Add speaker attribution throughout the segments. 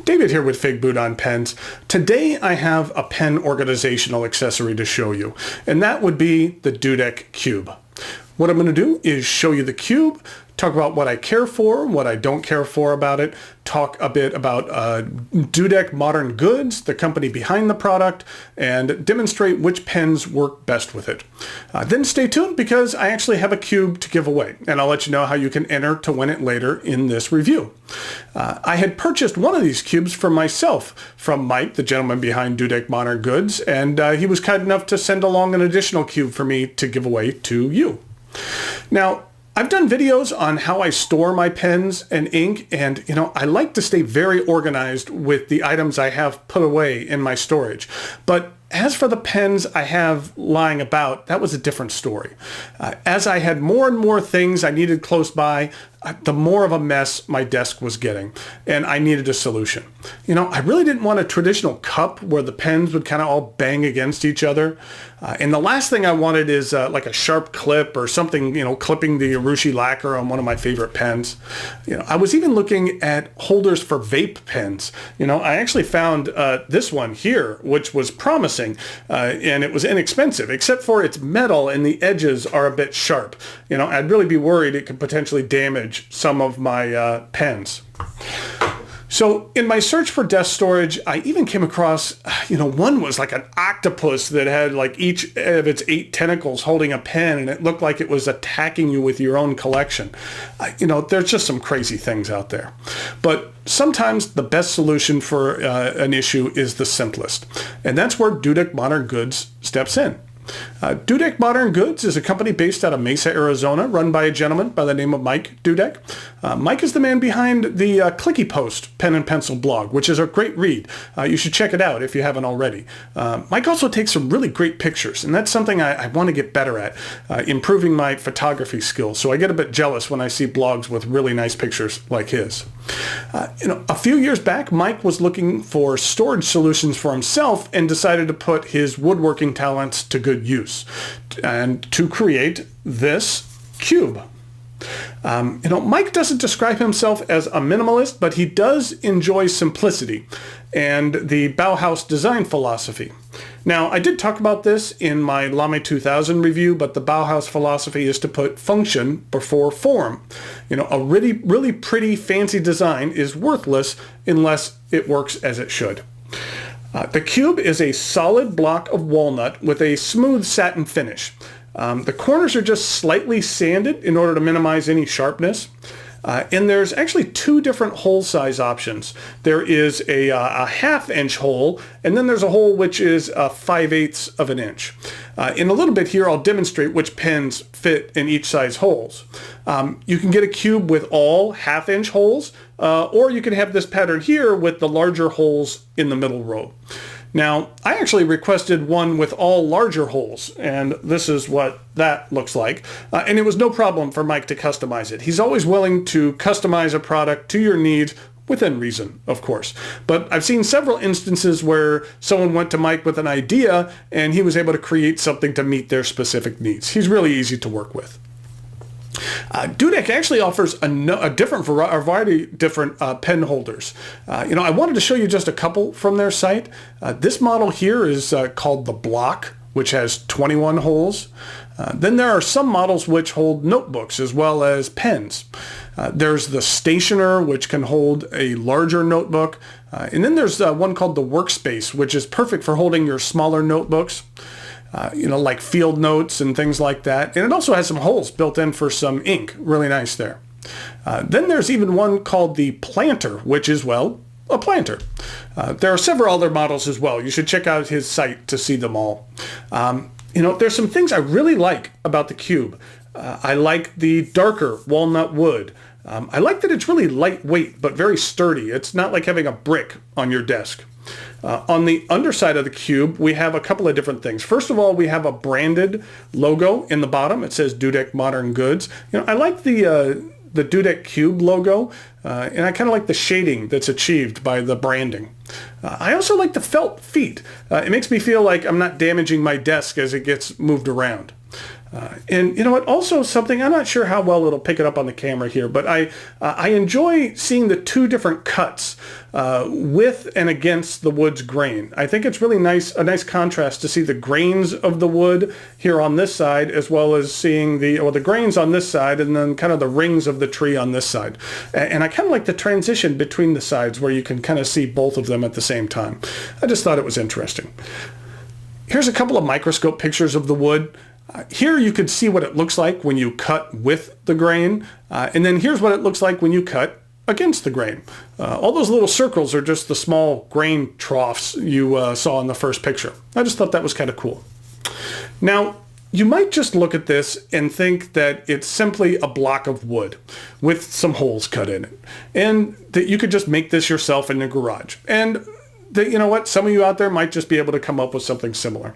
Speaker 1: David here with figbootonpens. Today I have a pen organizational accessory to show you, and that would be the Dudek Cube. What I'm going to do is show you the cube, talk about what I care for, what I don't care for about it, talk a bit about Dudek Modern Goods, the company behind the product, and demonstrate which pens work best with it. Then stay tuned because I actually have a cube to give away, and I'll let you know how you can enter to win it later in this review. I had purchased one of these cubes for myself from Mike, the gentleman behind Dudek Modern Goods, and he was kind enough to send along an additional cube for me to give away to you. Now, I've done videos on how I store my pens and ink, and I like to stay very organized with the items I have put away in my storage. But as for the pens I have lying about, that was a different story. As I had more and more things I needed close by, the more of a mess my desk was getting, and I needed a solution. I really didn't want a traditional cup where the pens would kind of all bang against each other. And the last thing I wanted is like a sharp clip or something, clipping the Urushi lacquer on one of my favorite pens. I was even looking at holders for vape pens. I actually found this one here, which was promising, and it was inexpensive, except for it's metal and the edges are a bit sharp. I'd really be worried it could potentially damage some of my pens. So in my search for desk storage, I even came across, one was like an octopus that had like each of its 8 tentacles holding a pen, and it looked like it was attacking you with your own collection. There's just some crazy things out there. But sometimes the best solution for an issue is the simplest, and that's where Dudek Modern Goods steps in. Dudek Modern Goods is a company based out of Mesa, Arizona, run by a gentleman by the name of Mike Dudek. Mike is the man behind the Clicky Post pen and pencil blog, which is a great read. You should check it out if you haven't already. Mike also takes some really great pictures, and that's something I want to get better at, improving my photography skills. So I get a bit jealous when I see blogs with really nice pictures like his. A few years back, Mike was looking for storage solutions for himself and decided to put his woodworking talents to good use and to create this cube. Mike doesn't describe himself as a minimalist, but he does enjoy simplicity and the Bauhaus design philosophy. Now, I did talk about this in my Lame 2000 review, but the Bauhaus philosophy is to put function before form. A really, really pretty, fancy design is worthless unless it works as it should. The cube is a solid block of walnut with a smooth satin finish. The corners are just slightly sanded in order to minimize any sharpness. And there's actually 2 different hole size options. There is a 1/2 inch hole, and then there's a hole which is 5/8 of an inch. In a little bit here, I'll demonstrate which pens fit in each size holes. You can get a cube with all 1/2 inch holes, or you can have this pattern here with the larger holes in the middle row. Now, I actually requested one with all larger holes, and this is what that looks like. And it was no problem for Mike to customize it. He's always willing to customize a product to your needs, within reason, of course. But I've seen several instances where someone went to Mike with an idea, and he was able to create something to meet their specific needs. He's really easy to work with. Dudek actually offers a variety of different pen holders. I wanted to show you just a couple from their site. This model here is called the Block, which has 21 holes. Then there are some models which hold notebooks as well as pens. There's the Stationer, which can hold a larger notebook. And then there's one called the Workspace, which is perfect for holding your smaller notebooks. Like field notes and things like that. And it also has some holes built in for some ink. Really nice there. Then there's even one called the Planter, which is, well, a planter. There are several other models as well. You should check out his site to see them all. There's some things I really like about the cube. I like the darker walnut wood. I like that it's really lightweight but very sturdy. It's not like having a brick on your desk. On the underside of the cube, we have a couple of different things. First of all, we have a branded logo in the bottom. It says Dudek Modern Goods. I like the Dudek Cube logo, and I kind of like the shading that's achieved by the branding. I also like the felt feet. It makes me feel like I'm not damaging my desk as it gets moved around. And you know what, also something, I'm not sure how well it'll pick it up on the camera here, but I enjoy seeing the two different cuts with and against the wood's grain. I think it's really nice, a nice contrast to see the grains of the wood here on this side, as well as seeing the grains on this side, and then kind of the rings of the tree on this side. And I kind of like the transition between the sides where you can kind of see both of them at the same time. I just thought it was interesting. Here's a couple of microscope pictures of the wood. Here you could see what it looks like when you cut with the grain, and then here's what it looks like when you cut against the grain. All those little circles are just the small grain troughs you saw in the first picture. I just thought that was kind of cool. Now, you might just look at this and think that it's simply a block of wood with some holes cut in it, and that you could just make this yourself in your garage. And that, you know what, some of you out there might just be able to come up with something similar.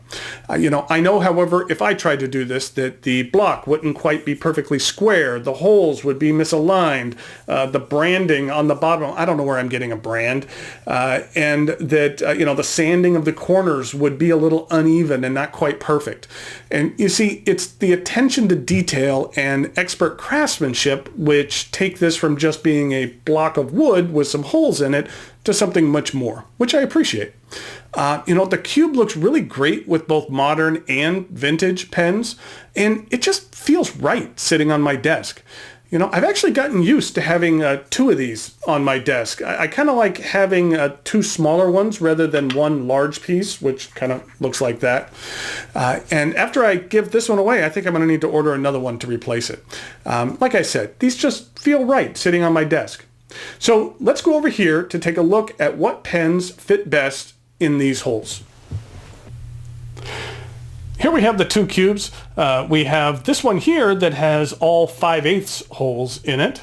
Speaker 1: I know, however, if I tried to do this, that the block wouldn't quite be perfectly square, the holes would be misaligned, the branding on the bottom, I don't know where I'm getting a brand, and that, the sanding of the corners would be a little uneven and not quite perfect. And you see, it's the attention to detail and expert craftsmanship which take this from just being a block of wood with some holes in it to something much more, which I appreciate. The cube looks really great with both modern and vintage pens, and it just feels right sitting on my desk. I've actually gotten used to having two of these on my desk. I kind of like having two smaller ones rather than one large piece, which kind of looks like that. And after I give this one away, I think I'm going to need to order another one to replace it. Like I said, these just feel right sitting on my desk. So let's go over here to take a look at what pens fit best in these holes. Here we have the two cubes. We have this one here that has all 5/8 holes in it.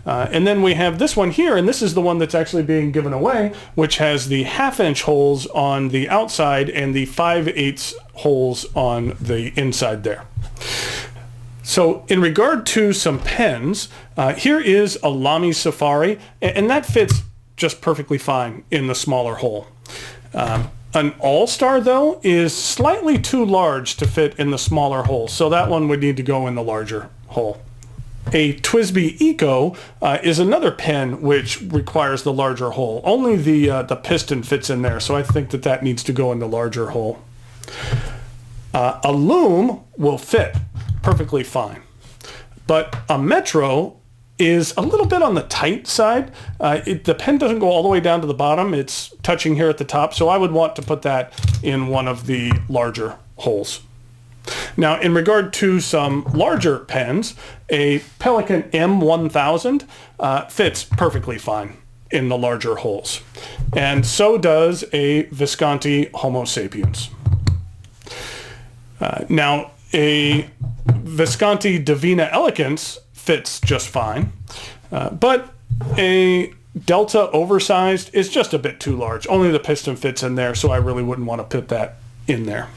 Speaker 1: And then we have this one here, and this is the one that's actually being given away, which has the 1/2-inch holes on the outside and the 5/8 holes on the inside there. So in regard to some pens, here is a Lamy Safari, and that fits just perfectly fine in the smaller hole. An All-Star, though, is slightly too large to fit in the smaller hole, so that one would need to go in the larger hole. A TWSBI Eco is another pen which requires the larger hole. Only the piston fits in there, so I think that needs to go in the larger hole. A Loom will fit perfectly fine, but a Metro is a little bit on the tight side. The pen doesn't go all the way down to the bottom. It's touching here at the top, so I would want to put that in one of the larger holes. Now, in regard to some larger pens, a Pelikan M1000 fits perfectly fine in the larger holes, and so does a Visconti Homo Sapiens. Now, a Visconti Divina Elegance fits just fine, but a Delta Oversized is just a bit too large. Only the piston fits in there, so I really wouldn't want to put that in there.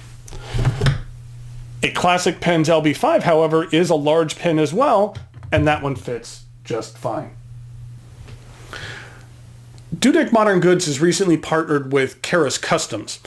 Speaker 1: A Classic Pens LB5, however, is a large pen as well, and that one fits just fine. Dudek Modern Goods has recently partnered with Keras Customs.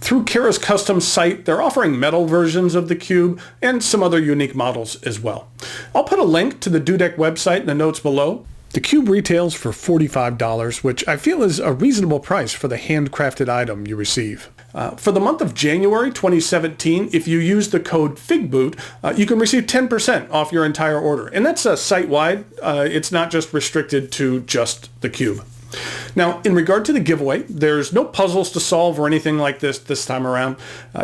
Speaker 1: Through Keras Customs site, they're offering metal versions of the cube and some other unique models as well. I'll put a link to the Dudek website in the notes below. The cube retails for $45, which I feel is a reasonable price for the handcrafted item you receive. For the month of January 2017, if you use the code FIGBOOT, you can receive 10% off your entire order. And that's site-wide. It's not just restricted to just the cube. Now, in regard to the giveaway, there's no puzzles to solve or anything like this time around.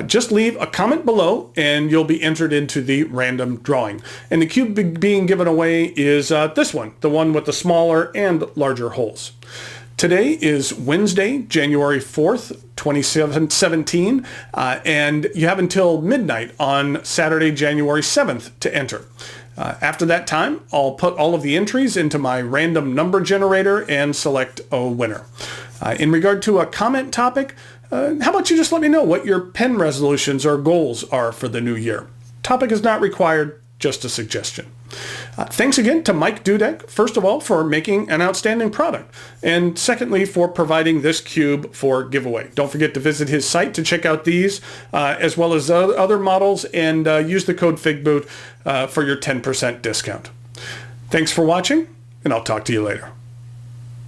Speaker 1: Just leave a comment below and you'll be entered into the random drawing. And the cube being given away is this one, the one with the smaller and larger holes. Today is Wednesday, January 4th, 2017, and you have until midnight on Saturday, January 7th to enter. After that time, I'll put all of the entries into my random number generator and select a winner. In regard to a comment topic, how about you just let me know what your pen resolutions or goals are for the new year? Topic is not required, just a suggestion. Thanks again to Mike Dudek, first of all, for making an outstanding product, and secondly, for providing this cube for giveaway. Don't forget to visit his site to check out these, as well as other models, and use the code FIGBOOT for your 10% discount. Thanks for watching, and I'll talk to you later.